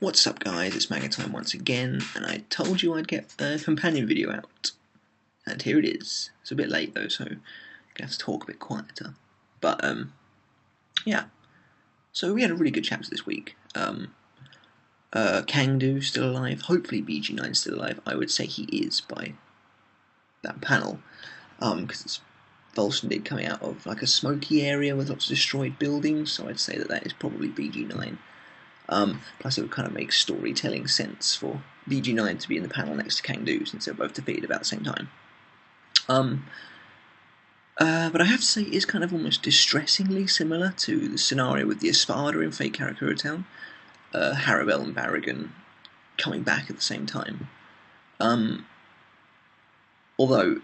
What's up guys, it's Manga Time once again, and I told you I'd get a companion video out. And here it is. It's a bit late though, so I'm gonna have to talk a bit quieter. But yeah. So we had a really good chapter this week. Kangdu still alive, hopefully BG9 still alive. I would say he is by that panel. Because it's Vollständig coming out of like a smoky area with lots of destroyed buildings, so I'd say that is probably BG9. Plus it would kind of make storytelling sense for BG9 to be in the panel next to Kangdu, since they're both defeated about the same time. But I have to say it is kind of almost distressingly similar to the scenario with the Espada in Fate Karakura Town. Harabel and Barragan coming back at the same time. Although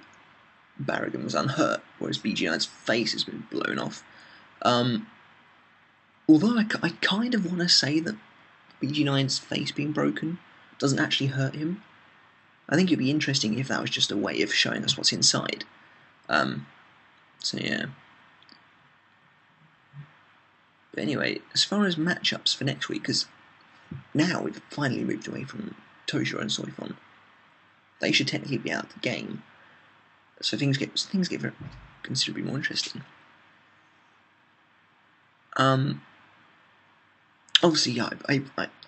Barragan was unhurt, whereas BG9's face has been blown off. Although I kind of want to say that BG9's face being broken doesn't actually hurt him. I think it'd be interesting if that was just a way of showing us what's inside. So yeah. But anyway, as far as matchups for next week, because now we've finally moved away from Toshiro and Soifon, they should technically be out of the game. So things get considerably more interesting. Obviously, yeah,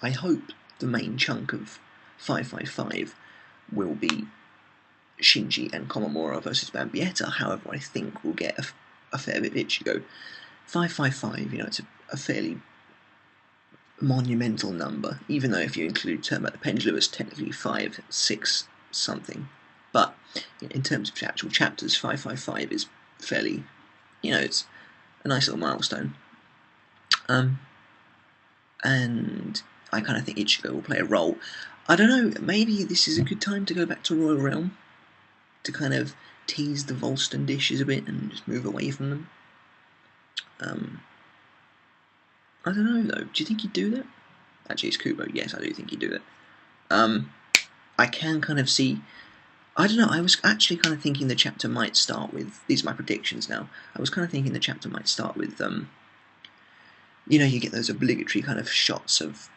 I hope the main chunk of 555 will be Shinji and Komamura versus Bambietta. However, I think we'll get a fair bit of Ichigo. 555, you know, it's a fairly monumental number, even though if you include Turn Back the Pendulum, it's technically 5, 6 something. But in terms of actual chapters, 555 is fairly, you know, it's a nice little milestone. And I kind of think Ichigo will play a role. I don't know, maybe this is a good time to go back to Royal Realm, to kind of tease the Vollständig dishes a bit and just move away from them. I don't know though, do you think he'd do that? Actually, it's Kubo, yes, I do think he'd do that. I can kind of see, I don't know, I was actually kind of thinking the chapter might start with, these are my predictions now, I was kind of thinking the chapter might start with, you know, you get those obligatory kind of shots of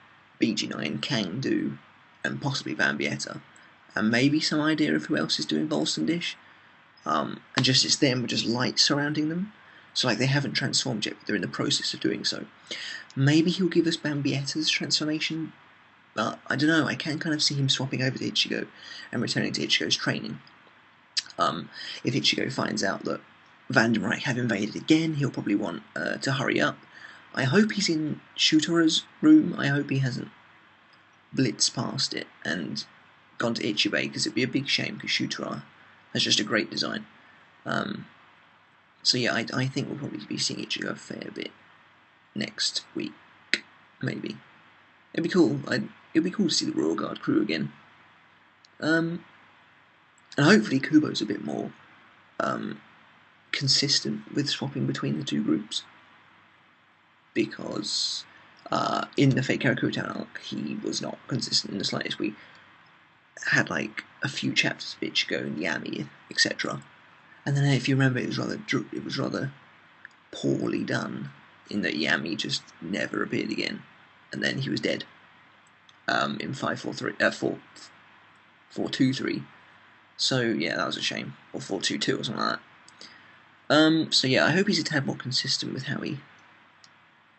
BG9, Kangdu, and possibly Bambietta, and maybe some idea of who else is doing Vollständig, and just it's them with just light surrounding them, so like they haven't transformed yet, but they're in the process of doing so. Maybe he'll give us Bambietta's transformation, but I don't know, I can kind of see him swapping over to Ichigo and returning to Ichigo's training. If Ichigo finds out that Vandenreich have invaded again, he'll probably want to hurry up. I hope he's in Shutara's room. I hope he hasn't blitzed past it and gone to Ichibei, because it'd be a big shame, because Shutara has just a great design. So yeah, I think we'll probably be seeing Ichigo a fair bit next week, maybe. It'd be cool. It'd be cool to see the Royal Guard crew again. And hopefully Kubo's a bit more consistent with swapping between the two groups, because in the Fate Karakura Town arc, he was not consistent in the slightest. We had like a few chapters of Ichigo and Yami, etc. And then, if you remember, it was rather poorly done, in that Yami just never appeared again, and then he was dead. In 423. So yeah, that was a shame. Or 422 or something like that. So yeah, I hope he's a tad more consistent with how he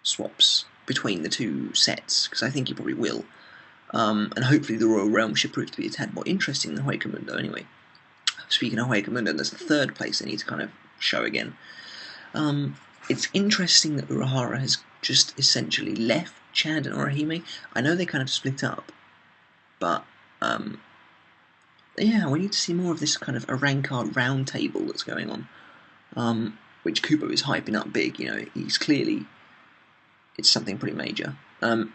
swaps between the two sets, because I think he probably will. And hopefully the Royal Realm should prove to be a tad more interesting than Huecamundo anyway. Speaking of Huecamundo, there's a third place they need to kind of show again. It's interesting that Urahara has just essentially left Chad and Orihime. I know they kind of split up, but yeah, we need to see more of this kind of Arancard round table that's going on, which Kubo is hyping up big. You know, he's clearly, it's something pretty major. But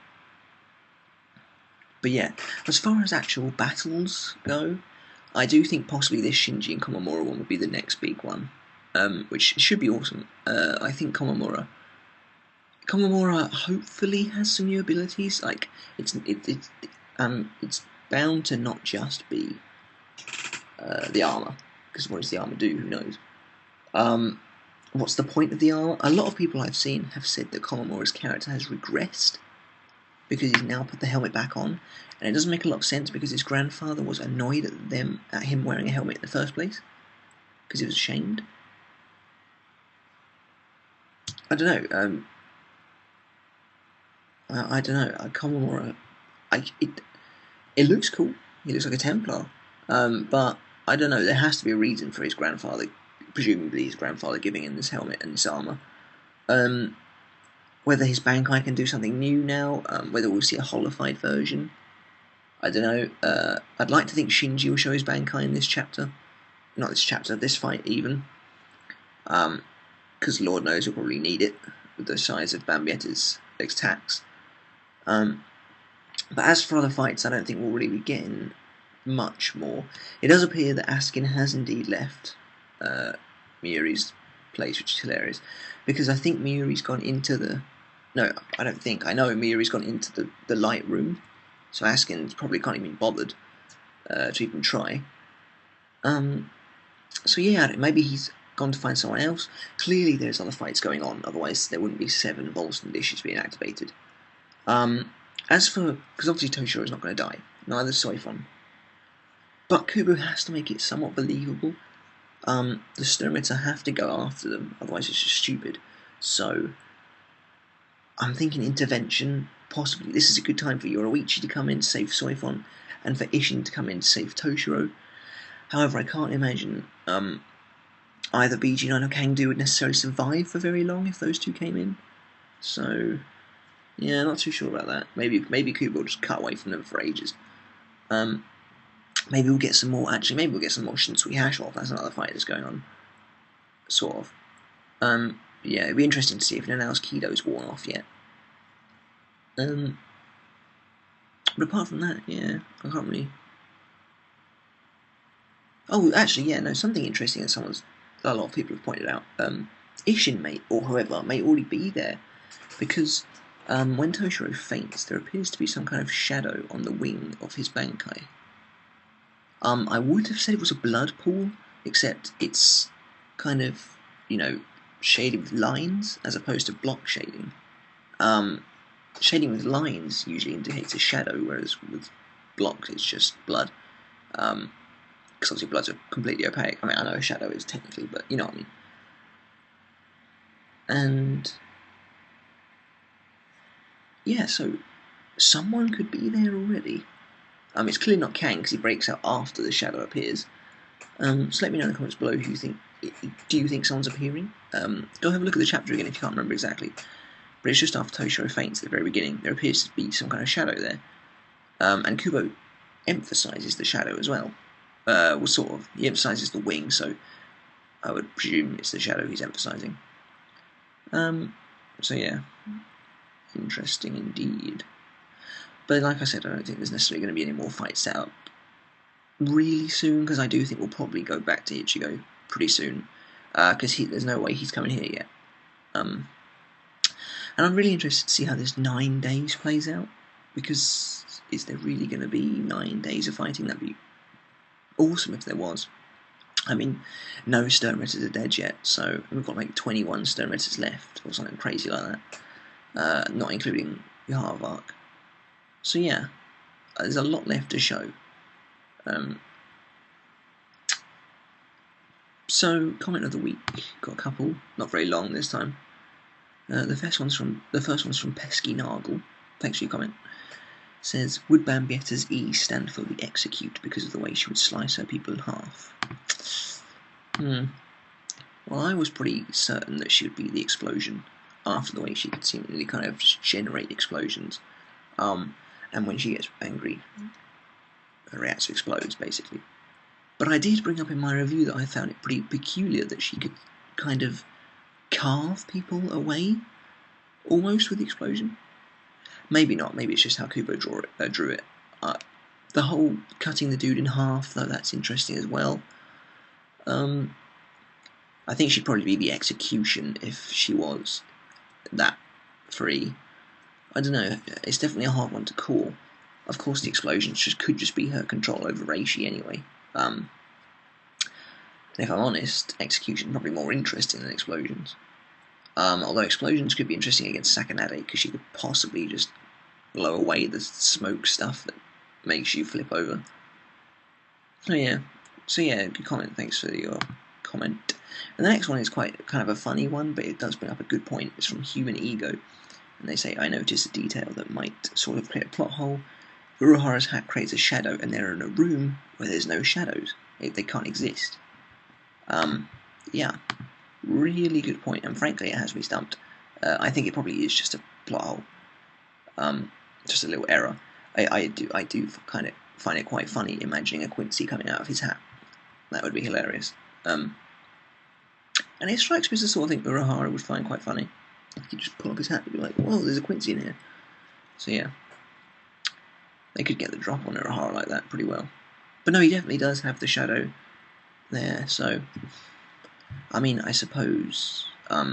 yeah, as far as actual battles go, I do think possibly this Shinji and Komamura one will be the next big one, which should be awesome. I think Komamura hopefully has some new abilities. Like it's bound to not just be the armor, because what does the armor do? Who knows? What's the point of the armor? A lot of people I've seen have said that Komamura's character has regressed, because he's now put the helmet back on, and it doesn't make a lot of sense because his grandfather was annoyed at him wearing a helmet in the first place because he was ashamed. I don't know. I don't know. Komamura, it looks cool. He looks like a Templar, but I don't know. There has to be a reason for his grandfather, presumably his grandfather, giving him this helmet and this armor. Whether his Bankai can do something new now, whether we'll see a holified version, I don't know. I'd like to think Shinji will show his Bankai in this chapter. Not this chapter, this fight even. Because Lord knows he'll probably need it with the size of Bambietta's attacks. But as for other fights, I don't think we'll really be getting much more. It does appear that Askin has indeed left Miuri's place, which is hilarious, because I think Miuri's gone into the... No, I don't think. I know Miuri's gone into the light room, so Askin probably can't even be bothered to even try. So yeah, maybe he's gone to find someone else. Clearly there's other fights going on, otherwise there wouldn't be 7 Vollständig dishes being activated. As for... because obviously Toshiro's not going to die, neither is Soifon. But Kubo has to make it somewhat believable. The Sturmitter have to go after them, otherwise it's just stupid. So I'm thinking intervention, possibly. This is a good time for Yoruichi to come in to save Soifon, and for Ishin to come in to save Toshiro. However, I can't imagine either BG9 or Kangdu would necessarily survive for very long if those two came in. So yeah, not too sure about that. Maybe Kubo will just cut away from them for ages. Maybe we'll get some more. Actually, maybe we'll get some more Shinsui Hashov. That's another fight that's going on. Sort of. Yeah, it'd be interesting to see if anyone else Kido's worn off yet. But apart from that, yeah, I can't really... Oh, actually, yeah, no, something interesting that a lot of people have pointed out. Ishin may, or whoever, may already be there, because when Toshiro faints, there appears to be some kind of shadow on the wing of his Bankai. I would have said it was a blood pool, except it's kind of, shaded with lines as opposed to block shading. Shading with lines usually indicates a shadow, whereas with blocks it's just blood. Because obviously bloods are completely opaque. I mean, I know a shadow is technically, but you know what I mean. And yeah, so someone could be there already. It's clearly not Kang because he breaks out after the shadow appears. So let me know in the comments below who you think. Do you think someone's appearing? Go have a look at the chapter again if you can't remember exactly. But it's just after Toshiro faints at the very beginning. There appears to be some kind of shadow there. And Kubo emphasises the shadow as well. Well, sort of. He emphasises the wing, so I would presume it's the shadow he's emphasising. So yeah. Interesting indeed. But like I said, I don't think there's necessarily going to be any more fights set up really soon, because I do think we'll probably go back to Ichigo pretty soon, because there's no way he's coming here yet. And I'm really interested to see how this 9 days plays out, because is there really going to be 9 days of fighting? That'd be awesome if there was. I mean, no Sturmitters are dead yet, so we've got like 21 Sturmitters left, or something crazy like that, not including Yaharvark. So yeah, there's a lot left to show. So comment of the week, got a couple, not very long this time. The first one's from Pesky Nargle. Thanks for your comment. Says, would Bambietta's E stand for the execute because of the way she would slice her people in half? Well, I was pretty certain that she would be the explosion, after the way she could seemingly kind of just generate explosions. And when she gets angry, her reactor explodes, basically. But I did bring up in my review that I found it pretty peculiar that she could kind of carve people away, almost with the explosion. Maybe not, maybe it's just how Kubo drew it. The whole cutting the dude in half, though, that's interesting as well. I think she'd probably be the execution if she was that free. I don't know, it's definitely a hard one to call. Of course the explosions could just be her control over Reishi anyway. And if I'm honest, execution is probably more interesting than explosions. Although explosions could be interesting against Sakanade, because she could possibly just blow away the smoke stuff that makes you flip over. So yeah, good comment. Thanks for your comment. And the next one is quite kind of a funny one, but it does bring up a good point. It's from Human Ego, and they say, I noticed a detail that might sort of create a plot hole. Uruhara's hat creates a shadow, and they're in a room where there's no shadows. They can't exist. Yeah, really good point, and frankly, it has me stumped. I think it probably is just a plot hole, just a little error. I do kind of find it quite funny imagining a Quincy coming out of his hat. That would be hilarious. And it strikes me as the sort of thing Urahara would find quite funny. He'd just pull up his hat and be like, whoa, there's a Quincy in here. So yeah, they could get the drop on Urahara like that pretty well. But no, he definitely does have the shadow there, so I mean, I suppose, I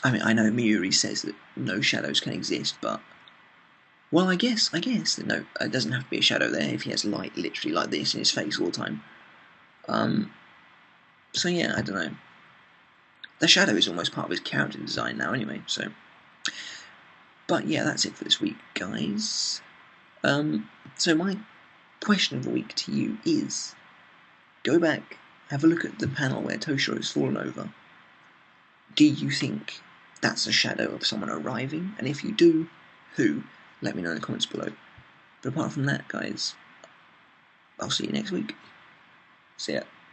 know Miuri says that no shadows can exist, but, well, I guess that no, it doesn't have to be a shadow there if he has light literally like this in his face all the time. So yeah, I don't know. The shadow is almost part of his character design now anyway, so. But yeah, that's it for this week, guys. So my question of the week to you is, go back, have a look at the panel where Toshiro's fallen over. Do you think that's a shadow of someone arriving? And if you do, who? Let me know in the comments below. But apart from that, guys, I'll see you next week. See ya.